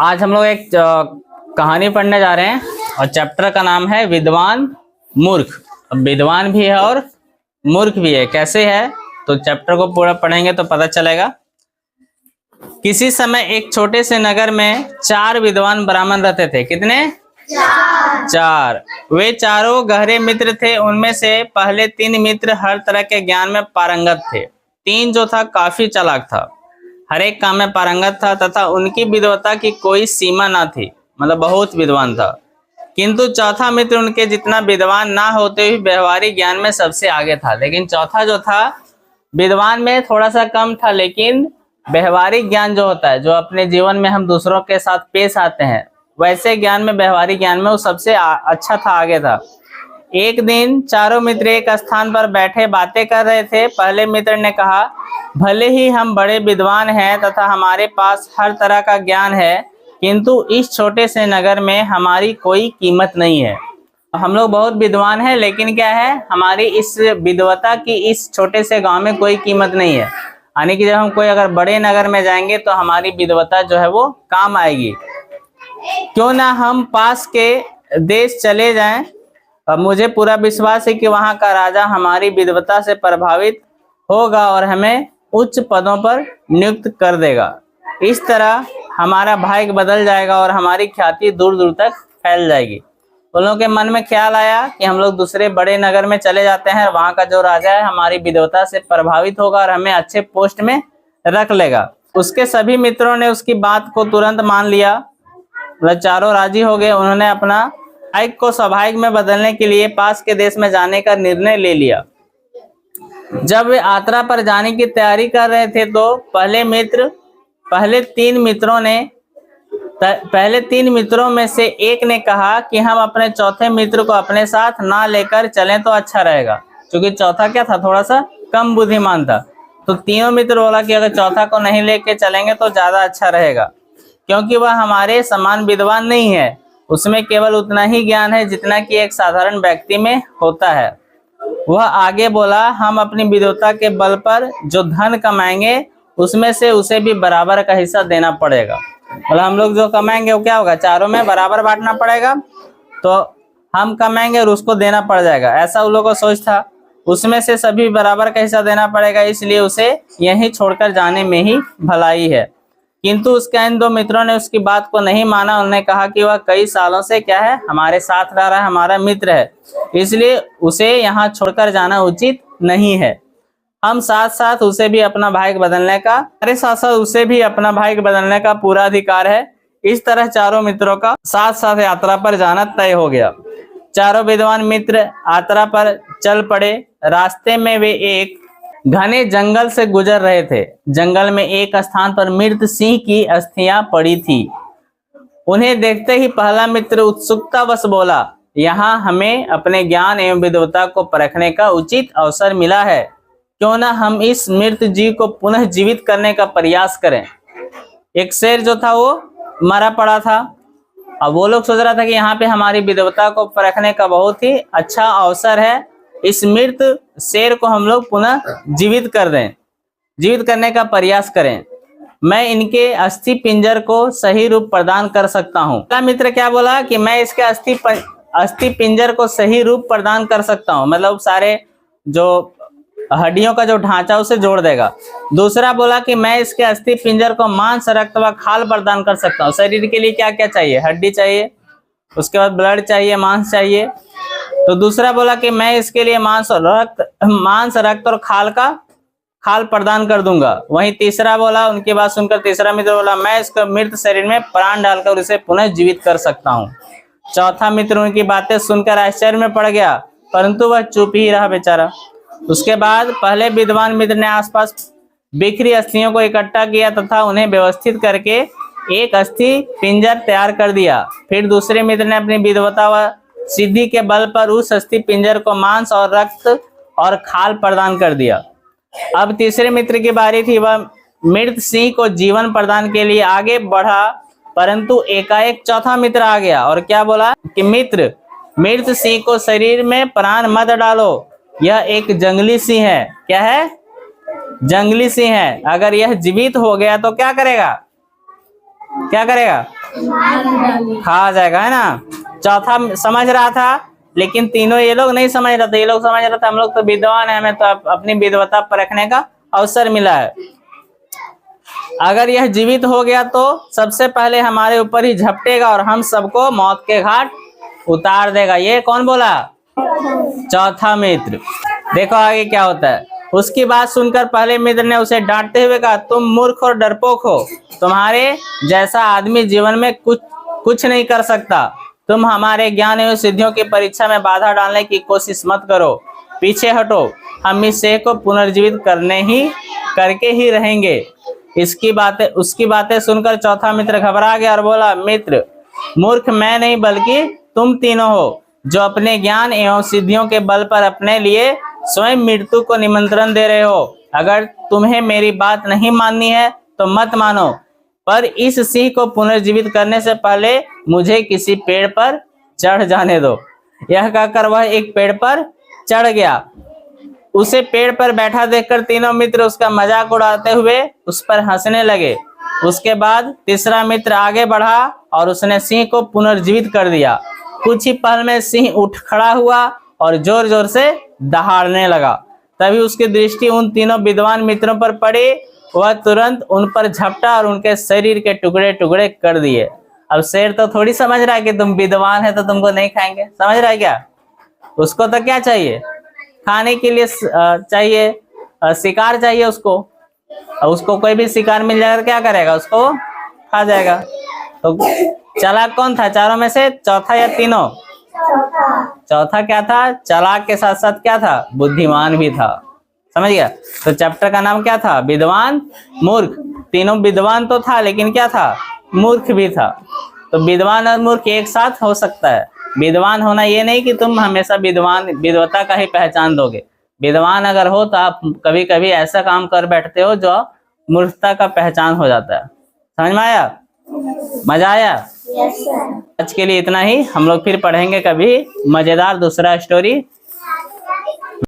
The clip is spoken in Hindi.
आज हम लोग एक कहानी पढ़ने जा रहे हैं और चैप्टर का नाम है विद्वान मूर्ख। अब विद्वान भी है और मूर्ख भी है, कैसे है तो चैप्टर को पूरा पढ़ेंगे तो पता चलेगा। किसी समय एक छोटे से नगर में 4 विद्वान ब्राह्मण रहते थे। कितने? 4। वे चारों गहरे मित्र थे। उनमें से पहले 3 मित्र हर तरह के ज्ञान में पारंगत थे। 3 जो था काफी चालाक था, हर एक काम में पारंगत था तथा उनकी विद्वता की कोई सीमा ना थी, मतलब बहुत विद्वान था। किंतु चौथा मित्र उनके जितना विद्वान ना होते हुए व्यवहारिक ज्ञान में सबसे आगे था। लेकिन चौथा जो था विद्वान में थोड़ा सा कम था, लेकिन व्यवहारिक ज्ञान जो होता है, जो अपने जीवन में हम दूसरों के साथ पेश आते हैं, वैसे ज्ञान में, व्यवहारिक ज्ञान में वो सबसे अच्छा था, आगे था। एक दिन चारों मित्र एक स्थान पर बैठे बातें कर रहे थे। पहले मित्र ने कहा, भले ही हम बड़े विद्वान हैं तथा हमारे पास हर तरह का ज्ञान है, किंतु इस छोटे से नगर में हमारी कोई कीमत नहीं है। हम लोग बहुत विद्वान हैं, लेकिन क्या है, हमारी इस विद्वता की इस छोटे से गांव में कोई कीमत नहीं है। यानी कि जब हम कोई अगर बड़े नगर में जाएंगे तो हमारी विद्वता जो है वो काम आएगी। क्यों ना हम पास के देश चले जाएं। मुझे पूरा विश्वास है कि वहां का राजा हमारी विद्वता से प्रभावित होगा और हमें उच्च पदों पर नियुक्त कर देगा। इस तरह हमारा भाग्य बदल जाएगा और हमारी ख्याति दूर दूर तक फैल जाएगी। उन लोगों के मन में ख्याल आया कि हम लोग दूसरे बड़े नगर में चले जाते हैं, वहां का जो राजा है हमारी विद्वता से प्रभावित होगा और हमें अच्छे पोस्ट में रख लेगा। उसके सभी मित्रों ने उसकी बात को तुरंत मान लिया, मतलब चारों राजी हो गए। उन्होंने अपना भाग्य को सौभाग्य में बदलने के लिए पास के देश में जाने का निर्णय ले लिया। जब वे यात्रा पर जाने की तैयारी कर रहे थे तो पहले तीन मित्रों में से एक ने कहा कि हम अपने चौथे मित्र को अपने साथ ना लेकर चलें तो अच्छा रहेगा। क्योंकि चौथा क्या था, थोड़ा सा कम बुद्धिमान था। तो तीनों मित्र बोला कि अगर चौथा को नहीं लेके चलेंगे तो ज्यादा अच्छा रहेगा, क्योंकि वह हमारे समान विद्वान नहीं है। उसमें केवल उतना ही ज्ञान है जितना कि एक साधारण व्यक्ति में होता है। वह आगे बोला, हम अपनी विद्वता के बल पर जो धन कमाएंगे उसमें से उसे भी बराबर का हिस्सा देना पड़ेगा। मतलब हम लोग जो कमाएंगे वो क्या होगा, चारों में बराबर बांटना पड़ेगा। तो हम कमाएंगे और उसको देना पड़ जाएगा, ऐसा उन लोगों का सोच था। उसमें से सभी बराबर का हिस्सा देना पड़ेगा, इसलिए उसे यहीं छोड़कर जाने में ही भलाई है। किंतु उसके इन 2 मित्रों ने उसकी बात को नहीं माना। उन्होंने कहा कि वह कई सालों से क्या है, हमारे साथ रह रहा है, हमारा मित्र है, इसलिए उसे यहाँ छोड़कर जाना उचित नहीं है। हम साथ साथ उसे भी अपना भाग्य बदलने का पूरा अधिकार है। इस तरह चारों मित्रों का साथ साथ यात्रा पर जाना तय हो गया। चारों विद्वान मित्र यात्रा पर चल पड़े। रास्ते में वे एक घने जंगल से गुजर रहे थे। जंगल में एक स्थान पर मृत सिंह की अस्थियां पड़ी थी। उन्हें देखते ही पहला मित्र उत्सुकतावश बोला, यहाँ हमें अपने ज्ञान एवं विद्वता को परखने का उचित अवसर मिला है, क्यों ना हम इस मृत जीव को पुनः जीवित करने का प्रयास करें। एक शेर जो था वो मरा पड़ा था। अब वो लोग सोच रहा था कि यहाँ पे हमारी विद्वता को परखने का बहुत ही अच्छा अवसर है, इस मृत शेर को हम लोग पुनः जीवित कर दें, जीवित करने का प्रयास करें। मैं इनके अस्थि पिंजर को सही रूप प्रदान कर सकता हूँ। पहला मित्र क्या बोला कि मैं इसके अस्थि पिंजर को सही रूप प्रदान कर सकता हूँ, मतलब सारे जो हड्डियों का जो ढांचा उसे जोड़ देगा। दूसरा बोला कि मैं इसके अस्थि पिंजर को मांस, रक्त व खाल प्रदान कर सकता हूँ। शरीर के लिए क्या क्या चाहिए, हड्डी चाहिए, उसके बाद ब्लड चाहिए, मांस चाहिए। तो दूसरा बोला कि मैं इसके लिए मांस, रक्त और खाल प्रदान कर दूंगा। वहीं तीसरा बोला, उनकी बात सुनकर तीसरा मित्र बोला, मैं इसको मृत शरीर में प्राण डालकर उसे पुनः जीवित कर सकता हूँ। चौथा मित्र उनकी बातें सुनकर आश्चर्य में पड़ गया, परंतु वह चुप ही रहा बेचारा। उसके बाद पहले विद्वान मित्र ने आसपास बिखरी अस्थियों को इकट्ठा किया तथा उन्हें व्यवस्थित करके एक अस्थि पिंजर तैयार कर दिया। फिर दूसरे मित्र ने अपनी विद्वता व सिद्धि के बल पर उस अस्थि पिंजर को मांस और रक्त और खाल प्रदान कर दिया। अब तीसरे मित्र की बारी थी। वह मृत सिंह को जीवन प्रदान के लिए आगे बढ़ा, परंतु एकाएक चौथा मित्र आ गया और क्या बोला कि मित्र, मृत सिंह को शरीर में प्राण मत डालो, यह एक जंगली सिंह है। क्या है? जंगली सिंह है। अगर यह जीवित हो गया तो क्या करेगा? खा आ जाएगा, है ना। चौथा समझ रहा था, लेकिन तीनों ये लोग नहीं समझ रहे थे। ये लोग समझ रहे थे हम लोग तो विद्वान हैं, हमें तो अपनी विद्वता परखने का अवसर मिला है। अगर यह जीवित हो गया तो सबसे पहले हमारे ऊपर ही झपटेगा और हम सबको मौत के घाट उतार देगा। ये कौन बोला? चौथा मित्र। देखो आगे क्या होता है। उसकी बात सुनकर पहले मित्र ने उसे डांटते हुए कहा, तुम मूर्ख और डरपोक हो, तुम्हारे जैसा आदमी जीवन में कुछ नहीं कर सकता। तुम हमारे ज्ञान एवं सिद्धियों की परीक्षा में बाधा डालने की कोशिश मत करो, पीछे हटो, हम इस शेख को पुनर्जीवित करके ही रहेंगे। उसकी बातें सुनकर चौथा मित्र घबरा गया और बोला, मित्र, मूर्ख मैं नहीं बल्कि तुम तीनों हो, जो अपने ज्ञान एवं सिद्धियों के बल पर अपने लिए स्वयं मृत्यु को निमंत्रण दे रहे हो। अगर तुम्हें मेरी बात नहीं माननी है तो मत मानो, पर इस सिंह को पुनर्जीवित करने से पहले मुझे किसी पेड़ पर चढ़ जाने दो। यह कहकर वह एक पेड़ पर चढ़ गया। उसे पेड़ पर बैठा देखकर तीनों मित्र उसका मजाक उड़ाते हुए उस पर हंसने लगे। उसके बाद तीसरा मित्र आगे बढ़ा और उसने सिंह को पुनर्जीवित कर दिया। कुछ ही पल में सिंह उठ खड़ा हुआ और जोर जोर से दहाड़ने लगा। तभी उसकी दृष्टि उन तीनों विद्वान मित्रों पर पड़ी। वह तुरंत उन पर झपटा और उनके शरीर के टुकड़े टुकड़े कर दिए। अब शेर तो थोड़ी समझ रहा है कि तुम विद्वान है तो तुमको नहीं खाएंगे, समझ रहा है क्या? उसको तो क्या चाहिए? खाने के लिए चाहिए, शिकार चाहिए उसको। उसको कोई भी शिकार मिल जाएगा क्या करेगा? उसको खा जाएगा। तो चालाक कौन था चारों में से? चौथा या तीनों? चौथा क्या था? चालाक के साथ साथ क्या था? बुद्धिमान भी था। समझ गया? तो चैप्टर का नाम क्या था? विद्वान मूर्ख। तीनों विद्वान तो था, लेकिन क्या था? मूर्ख भी था। तो विद्वान और मूर्ख एक साथ हो सकता है। विद्वान होना ये नहीं कि तुम हमेशा विद्वता का ही पहचान दोगे। विद्वान अगर हो तो आप कभी कभी ऐसा काम कर बैठते हो जो मूर्खता का पहचान हो जाता है। समझ में आया? मजा आया? आज के लिए इतना ही। हम लोग फिर पढ़ेंगे कभी मजेदार दूसरा स्टोरी।